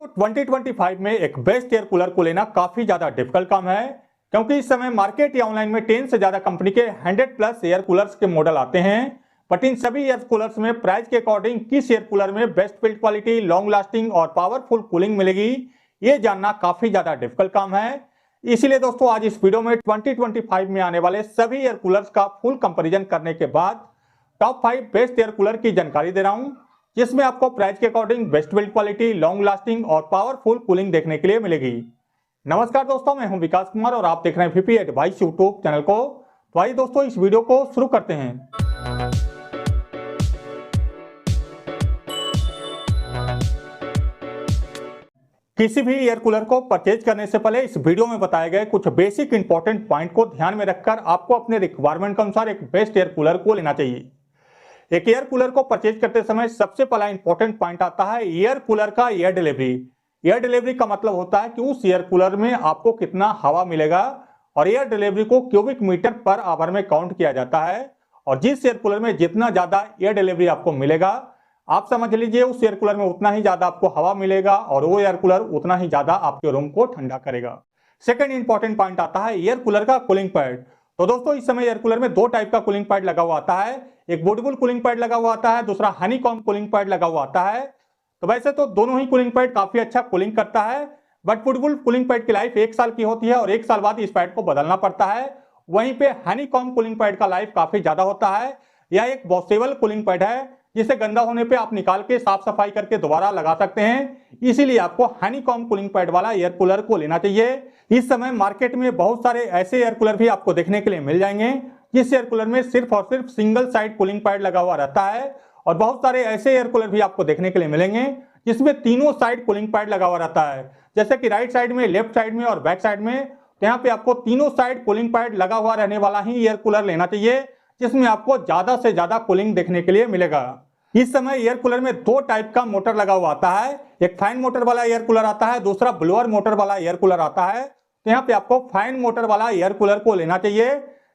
तो 2025 में एक बेस्ट एयर कूलर को लेना काफी ज्यादा डिफिकल्ट काम है, क्योंकि इस समय मार्केट या ऑनलाइन में 10 से ज्यादा कंपनी के 100 प्लस एयर कूलर्स के मॉडल आते हैं। बट इन सभी एयर कूलर्स में प्राइस के अकॉर्डिंग किस एयर कूलर में best build quality, long lasting और पावरफुल कूलिंग मिलेगी, ये जानना काफी ज्यादा डिफिकल्ट काम है। इसीलिए दोस्तों आज इस वीडियो में 2025 में आने वाले सभी एयर कूलर्स का फुल कंपेरिजन करने के बाद टॉप 5 बेस्ट एयर कूलर की जानकारी दे रहा हूं, जिसमें आपको प्राइस के according best build quality, long lasting और पावरफुल कूलिंग देखने के लिए मिलेगी। नमस्कार दोस्तों, मैं हूं विकास कुमार और आप देख रहे हैं वीपी एडवाइस यूट्यूब चैनल को। तो आइए दोस्तों इस वीडियो को शुरू करते हैं। किसी भी एयर कूलर को परचेज करने से पहले इस वीडियो में बताए गए कुछ बेसिक इंपॉर्टेंट पॉइंट को ध्यान में रखकर आपको अपने रिक्वायरमेंट के अनुसार एक बेस्ट एयर कूलर को लेना चाहिए। एक एयर कूलर को परचेज करते समय सबसे पहला इंपॉर्टेंट पॉइंट आता है एयर कूलर का एयर डिलीवरी। एयर डिलीवरी का मतलब होता है कि उस एयर कूलर में आपको कितना हवा मिलेगा, और एयर डिलीवरी को क्यूबिक मीटर पर आवर में काउंट किया जाता है। और जिस एयर कूलर में जितना ज्यादा एयर डिलीवरी आपको मिलेगा, आप समझ लीजिए उस एयर कूलर में उतना ही ज्यादा आपको हवा मिलेगा और वो एयर कूलर उतना ही ज्यादा आपके रूम को ठंडा करेगा। सेकंड इंपॉर्टेंट पॉइंट आता है एयर कूलर का कूलिंग पैड। तो दोस्तों इस समय एयर कूलर में दो टाइप का कूलिंग पैड लगा हुआ आता है, एक वुडवुल कूलिंग पैड लगा हुआ आता है, दूसरा हनीकॉम्ब कूलिंग पैड लगा हुआ आता है। तो वैसे तो दोनों ही कूलिंग पैड काफी अच्छा कूलिंग करता है, बट वुडवुल कूलिंग पैड की लाइफ 1 साल की होती है और 1 साल बाद इस पैड को बदलना पड़ता है। वहीं पे हनीकॉम्ब कूलिंग पैड का लाइफ काफी ज्यादा होता है। यह एक वॉशेबल कूलिंग पैड है, जिसे गंदा होने पे आप निकाल के साफ सफाई करके दोबारा लगा सकते हैं। इसीलिए आपको हनीकॉम्ब कूलिंग पैड वाला एयर कूलर को लेना चाहिए। इस समय मार्केट में बहुत सारे ऐसे एयर कूलर भी आपको देखने के लिए मिल जाएंगे, जिस एयर कूलर में सिर्फ और सिर्फ सिंगल साइड कूलिंग पैड लगा हुआ रहता है, और बहुत सारे ऐसे एयर कूलर भी आपको देखने के लिए मिलेंगे जिसमें तीनों साइड कूलिंग पैड लगा हुआ रहता है, जैसे कि राइट साइड में, लेफ्ट साइड में और बैक साइड में। तो यहाँ पे आपको तीनों साइड कूलिंग पैड लगा हुआ रहने वाला ही एयर कूलर लेना चाहिए, जिसमें आपको ज्यादा से ज्यादा कूलिंग देखने के लिए मिलेगा। इस समय एयर कूलर में दो टाइप का मोटर लगा हुआ आता है, एक फैन मोटर वाला एयर कूलर आता है, दूसरा ब्लोअर मोटर वाला एयर कूलर आता है। तो यहाँ पे आपको फैन मोटर वाला एयर कूलर को लेना चाहिए,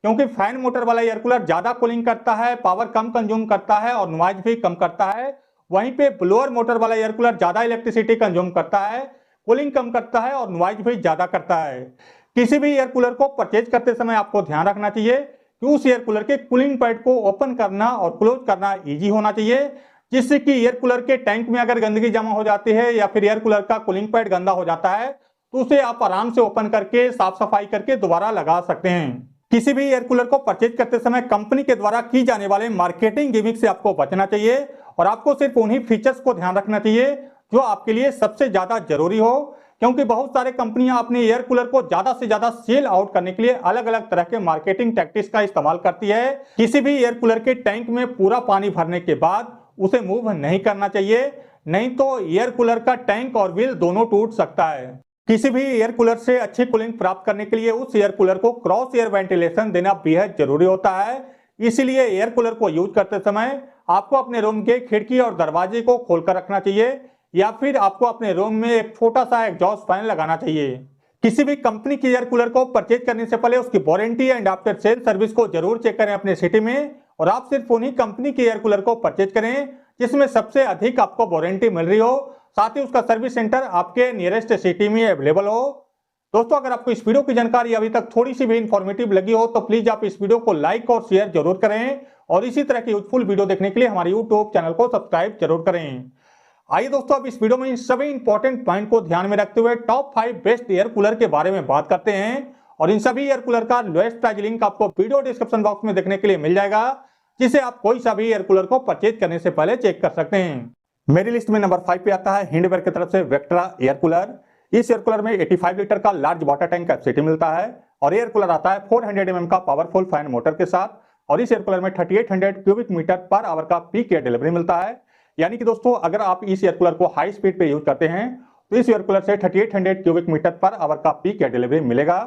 क्योंकि फैन मोटर वाला एयर कूलर ज्यादा कूलिंग करता है, पावर कम कंज्यूम करता है और नॉइज भी कम करता है। वहीं पे ब्लोअर मोटर वाला एयर कूलर ज्यादा इलेक्ट्रिसिटी कंज्यूम करता है, कूलिंग कम करता है और नॉइज भी ज्यादा करता है। किसी भी एयर कूलर को परचेज करते समय आपको ध्यान रखना चाहिए कि उस एयर कूलर के कूलिंग पैड को ओपन करना और क्लोज करना इजी होना चाहिए, जिससे कि एयर कूलर के टैंक में अगर गंदगी जमा हो जाती है या फिर एयर कूलर का कूलिंग पैड गंदा हो जाता है, तो उसे आप आराम से ओपन करके साफ सफाई करके दोबारा लगा सकते हैं। किसी भी एयर कूलर को परचेज करते समय कंपनी के द्वारा की जाने वाले मार्केटिंग गिमिक से आपको बचना चाहिए, और आपको सिर्फ उन्हीं फीचर्स को ध्यान रखना चाहिए जो आपके लिए सबसे ज्यादा जरूरी हो, क्योंकि बहुत सारे कंपनियां अपने एयर कूलर को ज्यादा से ज्यादा सेल आउट करने के लिए अलग अलग तरह के मार्केटिंग टैक्टिक्स का इस्तेमाल करती है। किसी भी एयर कूलर के टैंक में पूरा पानी भरने के बाद उसे मूव नहीं करना चाहिए, नहीं तो एयर कूलर का टैंक और व्हील दोनों टूट सकता है। किसी भी एयर कूलर से अच्छी कूलिंग प्राप्त करने के लिए उस एयर कूलर को क्रॉस एयर वेंटिलेशन देना बेहद जरूरी होता है। इसीलिए एयर कूलर को यूज करते समय आपको अपने रूम के खिड़की और दरवाजे को खोलकर रखना चाहिए, या फिर आपको अपने रूम में एक छोटा सा एग्जॉस्ट फैन लगाना चाहिए। किसी भी कंपनी के एयर कूलर को परचेज करने से पहले उसकी warranty and after sale service को जरूर चेक करें अपने सिटी में, और आप सिर्फ उन्हीं कंपनी के एयर कूलर को परचेज करें जिसमें सबसे अधिक आपको वारंटी मिल रही हो, साथ ही उसका सर्विस सेंटर आपके नियरेस्ट सिटी में अवेलेबल हो। दोस्तों अगर आपको इस वीडियो की जानकारी अभी तक थोड़ी सी भी इंफॉर्मेटिव लगी हो तो प्लीज आप इस वीडियो को लाइक और शेयर जरूर करें, और इसी तरह की यूजफुल वीडियो देखने के लिए हमारे यूट्यूब चैनल को सब्सक्राइब जरूर करें। आइए दोस्तों अब इस वीडियो में इन सभी इंपॉर्टेंट पॉइंट को ध्यान में रखते हुए टॉप 5 बेस्ट एयर कूलर के बारे में बात करते हैं, और इन सभी एयर कूलर का लोएस्ट प्राइस लिंक आपको वीडियो डिस्क्रिप्शन बॉक्स में देखने के लिए मिल जाएगा, जिसे आप कोई सा भी एयर कूलर को परचेज करने से पहले चेक कर सकते हैं। मेरी लिस्ट में नंबर 5 पे आता है हिंडवेयर की तरफ से वेक्ट्रा एयर कूलर। इस एयर कूलर में 85 लीटर का लार्ज वाटर टैंक कैपेसिटी मिलता है, और एयर कूलर आता है 400 mm का पावरफुल फैन मोटर के साथ, और इस एयर कूलर में 3800 क्यूबिक मीटर पर आवर का पीक एयर डिलीवरी मिलता है। यानी कि दोस्तों अगर आप इस एयर कूलर को हाई स्पीड पे यूज करते हैं तो इस एयर कूलर से 3800 क्यूबिक मीटर पर आवर का पीक एयर डिलीवरी मिलेगा,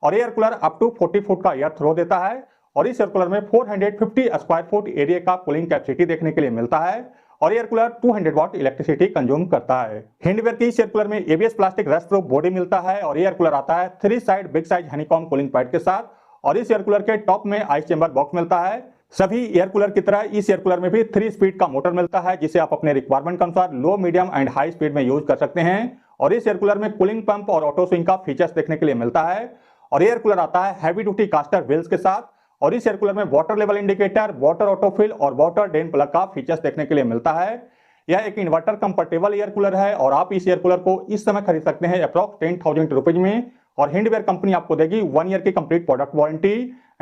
और air cooler up to 40 foot का एयर थ्रो देता है, और इस एयर कूलर में 450 स्क्वायर फुट एरिया का कूलिंग कैपेसिटी देखने के लिए मिलता है, और air cooler 200 watt electricity consume करता है। हिंडवेयर की इस एयर कूलर में ABS plastic rust proof body मिलता है, और एयर कूलर आता है 3 side big size honeycomb cooling pad के साथ, और इस एयर कूलर के टॉप में आइस चेंबर बॉक्स मिलता है। सभी एयर कूलर की तरह इस एयर कूलर में भी 3 स्पीड का मोटर मिलता है, जिसे आप अपने रिक्वायरमेंट के अनुसार लो, मीडियम एंड हाई स्पीड में यूज कर सकते हैं। और इस एयर कूलर में कूलिंग पंप और ऑटो स्विंग का फीचर्स देखने के लिए मिलता है। और एयर कूलर आता है हैवी ड्यूटी कास्टर व्हील्स के साथ। और इस एयर कूलर में water level indicator, water autofill और वाटर ड्रेन प्लग का फीचर्स देखने के लिए मिलता है। यह एक इन्वर्टर कंपैटिबल एयर कूलर है और आप इस एयर कूलर को इस समय खरीद सकते हैं अप्रॉक्स 10,000 रुपीज में। और हिंडवेयर कंपनी आपको देगी 1 ईयर की complete product warranty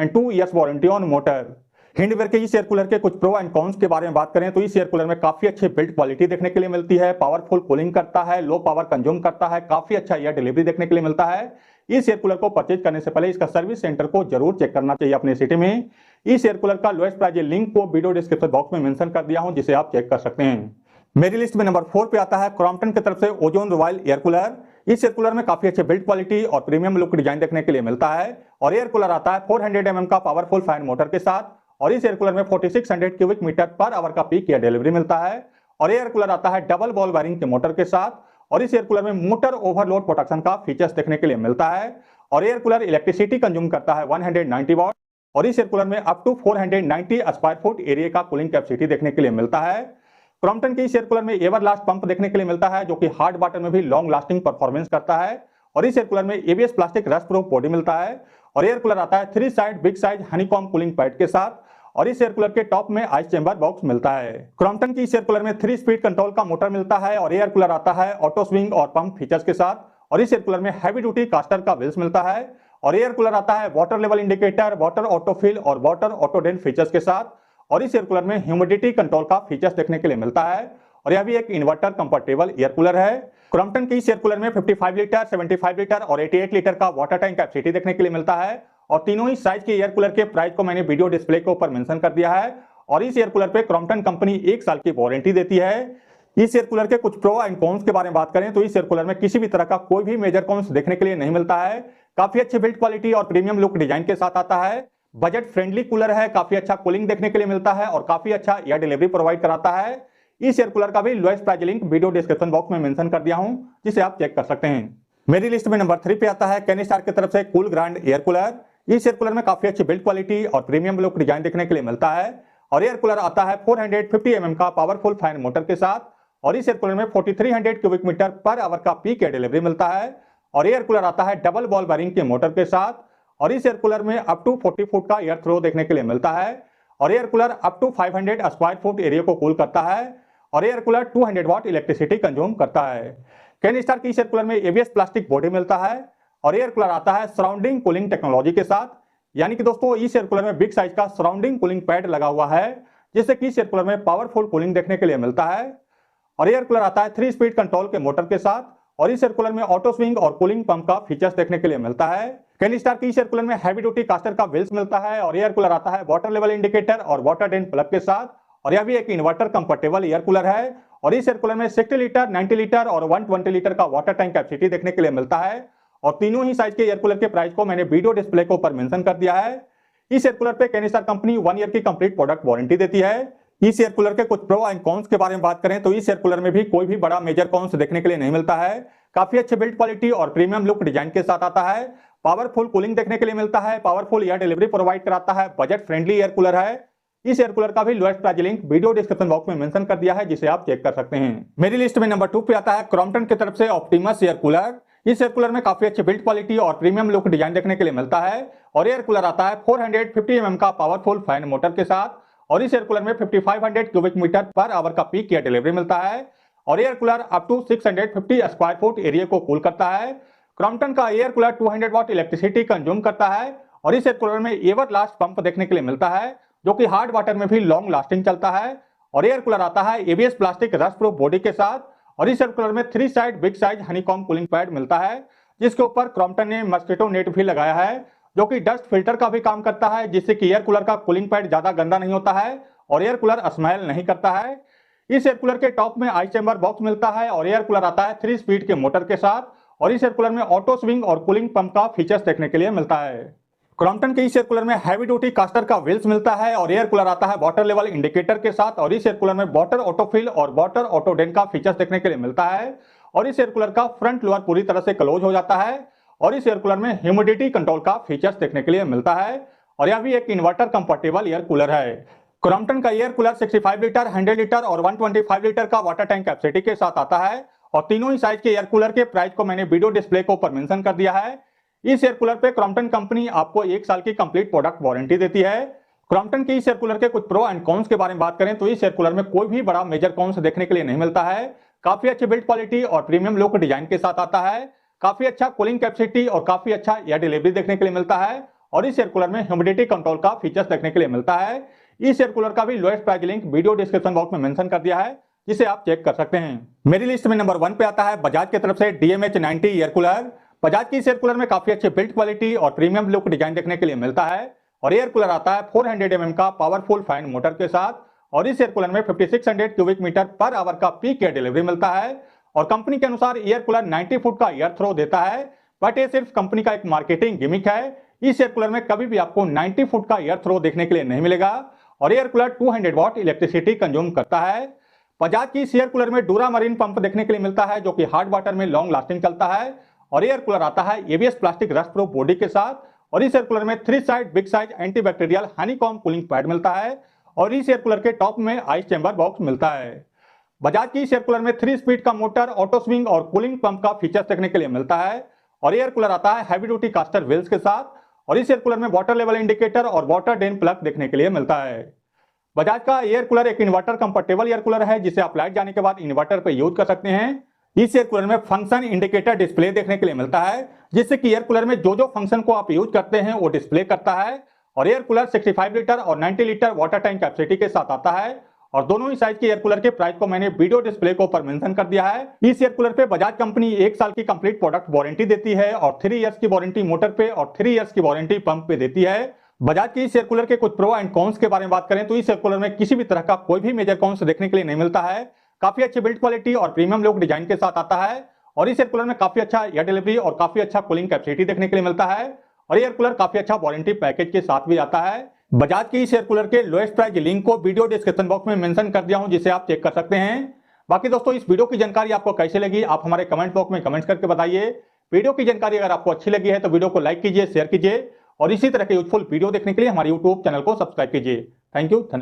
and 2 years warranty on motor. Hindware के इस एयर कूलर के कुछ प्रो एंड कॉन्स के बारे में बात करें तो इस एयर कूलर में काफी अच्छी बिल्ड क्वालिटी देखने के लिए मिलती है, पावरफुल कूलिंग करता है, लो पावर कंज्यूम करता है, काफी अच्छा एयर डिलीवरी देखने के लिए मिलता है। इस एयर कूलर को परचेज करने से पहले इसका सर्विस सेंटर को जरूर चेक करना चाहिए अपने सिटी में। इस एयर कूलर का लोएस्ट प्राइस लिंक को वीडियो डिस्क्रिप्शन बॉक्स में मेंशन कर दिया हूं, जिसे आप चेक कर सकते हैं। मेरी लिस्ट में नंबर 4 पे आता है क्रॉम्पटन की तरफ से ओजोन रॉयल एयर कूलर। इस एयर कूलर में काफी अच्छे बिल्ड क्वालिटी और प्रीमियम लुक डिजाइन देखने के लिए मिलता है। और एयर कूलर आता है 400 mm का पावरफुल फैन मोटर के साथ। और इस एयर कूलर में 4600 क्यूबिक मीटर पर आवर का पीक एयर डिलीवरी मिलता है। और एयर कूलर आता है डबल बॉल वायरिंग के मोटर के साथ। और इस एयर कूलर में मोटर ओवरलोड प्रोटेक्शन का फीचर्स देखने के लिए मिलता है। और एयर कूलर इलेक्ट्रिसिटी कंज्यूम करता है 190 वाट। और इस एयर कूलर में up to 490 square foot area का कूलिंग कैपेसिटी देखने के लिए मिलता है। क्रॉम्पटन के इस एयर कूलर में एवरलास्ट पंप देखने के लिए मिलता है, जो कि हार्ड वाटर में भी लॉन्ग लास्टिंग परफॉर्मेंस करता है। और इस एयर कूलर में ABS plastic rust proof body मिलता है। और एयर कूलर आता है 3 side big size honeycomb cooling pad के साथ। और इस एयर कूलर के टॉप में आइस चेंबर बॉक्स मिलता है। क्रॉम्पटन की इस एयर कूलर में 3 स्पीड कंट्रोल का मोटर मिलता है। और एयर कूलर आता है ऑटो स्विंग और पंप फीचर्स के साथ। और इस एयर कूलर में हैवी ड्यूटी कास्टर का व्हील्स मिलता है। और एयर कूलर आता है water level indicator, water autofill और वाटर ऑटो ड्रेन फीचर्स के साथ। और इस एयर कूलर में ह्यूमिडिटी कंट्रोल का फीचर्स देखने के लिए मिलता है। और यह भी एक इन्वर्टर कंपैटिबल एयर कूलर है। क्रॉम्पटन की इस एयर कूलर में 55 लीटर, 75 लीटर और 88 लीटर का वाटर टैंक कैपेसिटी देखने के लिए मिलता है। और तीनों ही साइज के एयर कूलर के प्राइस को मैंने वीडियो डिस्प्ले के ऊपर मेंशन कर दिया है। और इस एयर कूलर पे क्रॉम्पटन कंपनी 1 साल की वारंटी देती है। इस एयर कूलर के कुछ प्रो एंड कॉन्स के बारे में बात करें तो इस एयर कूलर में किसी भी तरह का कोई भी मेजर कॉन्स देखने के लिए नहीं मिलता है। काफी अच्छी बिल्ड क्वालिटी और प्रीमियम लुक डिजाइन के साथ आता है। बजट फ्रेंडली कूलर है, काफी अच्छा कूलिंग देखने के लिए मिलता है और काफी अच्छा एयर डिलीवरी प्रोवाइड कराता है। इस एयर कूलर का भी lowest price link video description box में मेंशन कर दिया हूं, जिसे आप चेक कर सकते हैं। मेरी लिस्ट में नंबर 3 पे आता है कैनिस्टार की तरफ से कूल ग्रांड एयर कूलर। इस एयर कूलर में काफी अच्छी बिल्ड क्वालिटी और प्रीमियम लुक डिजाइन देखने के लिए मिलता है। और एयर कूलर आता है 450 mm का पावरफुल फैन मोटर के साथ। और इस एयर कूलर में 4300 क्यूबिक मीटर पर आवर का पीक एयर डिलीवरी मिलता है। और एयर कूलर आता है डबल बॉल वायरिंग के मोटर के साथ। और इस एयर कूलर में अप टू 40 फुट का एयर थ्रो देखने के लिए मिलता है। और air cooler up to 500 square foot area को कूल करता है। और air cooler 200 watt electricity consume करता है। कैनिस्टार की इस एयर कूलर में एबीएस प्लास्टिक बॉडी मिलता है। और एयर कूलर आता है सराउंडिंग कूलिंग टेक्नोलॉजी के साथ। यानी कि दोस्तों इस एयर कूलर में बिग साइज का सराउंडिंग कूलिंग पैड लगा हुआ है, जिससे कि इस एयर कूलर में पावरफुल कूलिंग देखने के लिए मिलता है। और एयर कूलर आता है 3 स्पीड कंट्रोल के मोटर के साथ। और इस एयर कूलर में ऑटो स्विंग और कूलिंग पंप का फीचर्स देखने के लिए मिलता है। कैनिस्टार की इस एयर कूलर में हैवी ड्यूटी कास्टर का व्हील्स मिलता है। और एयर कूलर आता है वाटर लेवल इंडिकेटर और वाटर ड्रेन प्लग के साथ। और यह भी एक इन्वर्टर कंपैटिबल एयर कूलर है। और इस एयर कूलर में 60 लीटर, 90 लीटर और 120 लीटर का वाटर टैंक कैपेसिटी देखने के लिए मिलता है। और तीनों ही साइज के एयर कूलर के प्राइस को मैंने वीडियो डिस्प्ले के ऊपर मेंशन कर दिया है। इस एयर कूलर पे कैनिस्टार कंपनी 1 ईयर की कंप्लीट प्रोडक्ट वारंटी देती है। इस एयर कूलर के कुछ प्रो एंड कॉन्स के बारे में बात करें तो इस एयर कूलर में भी कोई भी बड़ा मेजर कॉन्स देखने के लिए नहीं मिलता है। काफी अच्छे बिल्ड क्वालिटी और प्रीमियम लुक डिजाइन के साथ आता है। पावरफुल कूलिंग देखने के लिए मिलता है, पावरफुल एयर डिलीवरी प्रोवाइड कराता है, बजट फ्रेंडली एयर कूलर है। इस एयर कूलर का भी lowest price link video description box में मेंशन कर दिया है, जिसे आप चेक कर सकते हैं। मेरी लिस्ट में नंबर 2 पे आता है क्रॉम्पटन की तरफ से ऑप्टिमस एयर कूलर। इस एयर कूलर में काफी अच्छी बिल्ड क्वालिटी और प्रीमियम लुक डिजाइन देखने के लिए मिलता है। और एयर कूलर आता है 450 mm का पावरफुल फैन मोटर के साथ। और इस एयर कूलर में 5500 क्यूबिक मीटर पर आवर का पीक एयर डिलीवरी मिलता है। और air cooler up to 650 square foot area को कूल करता है। क्रॉम्पटन का air cooler 200 watt electricity consume करता है। और इस एयर कूलर में एवरलास्ट पंप देखने के लिए मिलता है, जो कि हार्ड वाटर में भी लॉन्ग लास्टिंग चलता है। और एयर कूलर आता है ABS plastic rust proof body के साथ। और इस एयर कूलर में 3 side big size honeycomb cooling pad मिलता है, जिसके ऊपर क्रॉम्पटन ने मस्कीटो नेट भी लगाया है, जो कि डस्ट फिल्टर का भी काम करता है, जिससे कि एयर कूलर का कूलिंग पैड ज्यादा गंदा नहीं होता है और एयर कूलर स्मेल नहीं करता है। इस एयर कूलर के टॉप में आइस चेंबर बॉक्स मिलता है। और एयर कूलर आता है 3 स्पीड के मोटर के साथ। और इस एयर कूलर में ऑटो स्विंग और कूलिंग पंप का फीचर्स देखने के लिए मिलता है। क्रॉम्पटन के इस एयर कूलर में हैवी ड्यूटी कास्टर का व्हील्स मिलता है। और एयर कूलर आता है वाटर लेवल इंडिकेटर के साथ। और इस एयर कूलर में वाटर ऑटोफिल और वाटर ऑटो ड्रेन का फीचर्स देखने के लिए मिलता है। और इस एयर कूलर का फ्रंट लोअर पूरी तरह से क्लोज हो जाता है। और इस एयर कूलर में ह्यूमिडिटी कंट्रोल का फीचर्स देखने के लिए मिलता है। और यह भी एक इन्वर्टर कंपैटिबल एयर कूलर है। क्रॉम्पटन का एयर कूलर 65 लीटर, 100 लीटर और 125 लीटर का वाटर टैंक कैपेसिटी के साथ आता है। और तीनों ही साइज के एयर कूलर के प्राइस को मैंने वीडियो डिस्प्ले के ऊपर मेंशन कर दिया है। इस एयर कूलर पे क्रॉम्पटन कंपनी आपको 1 साल की कंप्लीट प्रोडक्ट वारंटी देती है। क्रॉम्पटन के इस एयर कूलर के कुछ प्रो एंड कॉन्स के बारे में बात करें तो इस एयर कूलर में कोई भी बड़ा मेजर कॉन्स देखने के लिए नहीं मिलता है। काफी अच्छी बिल्ड क्वालिटी और प्रीमियम लुक डिजाइन के साथ आता है। काफी अच्छा कूलिंग कैपेसिटी और काफी अच्छा एयर डिलीवरी देखने के लिए मिलता है और इस एयर कूलर में ह्यूमिडिटी कंट्रोल का फीचर्स देखने के लिए मिलता है। इस एयर कूलर का भी lowest price link video description box में मेंशन कर दिया है, जिसे आप चेक कर सकते हैं। मेरी लिस्ट में नंबर 1 पे आता है बजाज की तरफ से DMH90 एयर कूलर। बजाज की इस एयर कूलर में काफी अच्छे बिल्ड क्वालिटी और प्रीमियम लुक डिजाइन देखने के लिए मिलता है और एयर कूलर आता है 400 mm का पावरफुल फैन मोटर के साथ और इस एयर कूलर में 5600 क्यूबिक मीटर पर आवर का पीक एयर डिलीवरी मिलता है और कंपनी के अनुसार एयर कूलर 90 फुट का एयर थ्रो देता है, बट ये सिर्फ कंपनी का एक मार्केटिंग गिमिक है। इस एयर कूलर में कभी भी आपको 90 फुट का एयर थ्रो देखने के लिए नहीं मिलेगा और air cooler 200 watt electricity consume करता है। बजाज की इस एयर कूलर में डूरा मरीन पंप देखने के लिए मिलता है, जो कि हार्ड वाटर में लॉन्ग लास्टिंग चलता है और एयर कूलर आता है ABS plastic rust proof body के साथ और इस एयर कूलर में 3 side big size antibacterial honeycomb cooling pad मिलता है और इस एयर कूलर के टॉप में आइस चैम्बर बॉक्स मिलता है। बजाज की इस एयर कूलर में 3 स्पीड का मोटर, ऑटो स्विंग और कूलिंग पंप का फीचर्स देखने के लिए मिलता है और एयर कूलर आता है हैवी ड्यूटी कास्टर व्हील्स के साथ और इस एयर कूलर में वाटर लेवल इंडिकेटर और वाटर ड्रेन प्लग देखने के लिए मिलता है। बजाज का एयर कूलर एक इन्वर्टर कंफर्टेबल एयर कूलर है, जिसे आप लाइट जाने के बाद इन्वर्टर पर यूज कर सकते हैं। इस एयर कूलर में फंक्शन इंडिकेटर डिस्प्ले देखने के लिए मिलता है, जिससे कि एयर कूलर में जो जो फंक्शन को आप यूज करते हैं वो डिस्प्ले करता है और एयर कूलर 65 लीटर और 90 लीटर वाटर टैंक कैपेसिटी के साथ आता है और दोनों ही साइज के एयर कूलर के प्राइस को मैंने वीडियो डिस्प्ले के ऊपर मेंशन कर दिया है। इस एयर कूलर पे बजाज कंपनी 1 साल की कंप्लीट प्रोडक्ट वारंटी देती है और 3 इयर्स की वारंटी मोटर पे और 3 इयर्स की वारंटी पंप पे देती है। बजाज की इस एयर कूलर के कुछ प्रो एंड कॉन्स के बारे में बात करें तो इस एयर कूलर में किसी भी तरह का कोई भी मेजर कॉन्स देखने के लिए नहीं मिलता है। काफी अच्छी बिल्ड क्वालिटी और प्रीमियम लुक डिजाइन के साथ आता है और इस एयर कूलर में काफी अच्छा एयर डिलीवरी और काफी अच्छा कूलिंग कैपेसिटी देखने के लिए मिलता है और एयर कूलर काफी अच्छा वारंटी पैकेज के साथ भी आता है। बजाज के इस एयर कूलर के लोएस्ट प्राइस लिंक को वीडियो डिस्क्रिप्शन बॉक्स में मेंशन कर दिया हूं, जिसे आप चेक कर सकते हैं। बाकी दोस्तों, इस वीडियो की जानकारी आपको कैसे लगी आप हमारे कमेंट बॉक्स में कमेंट्स करके बताइए। वीडियो की जानकारी अगर आपको अच्छी लगी है तो वीडियो को लाइक कीजिए, शेयर कीजिए और इसी तरह के यूजफुल वीडियो देखने के लिए हमारे यूट्यूब चैनल को सब्सक्राइब कीजिए। Thank you.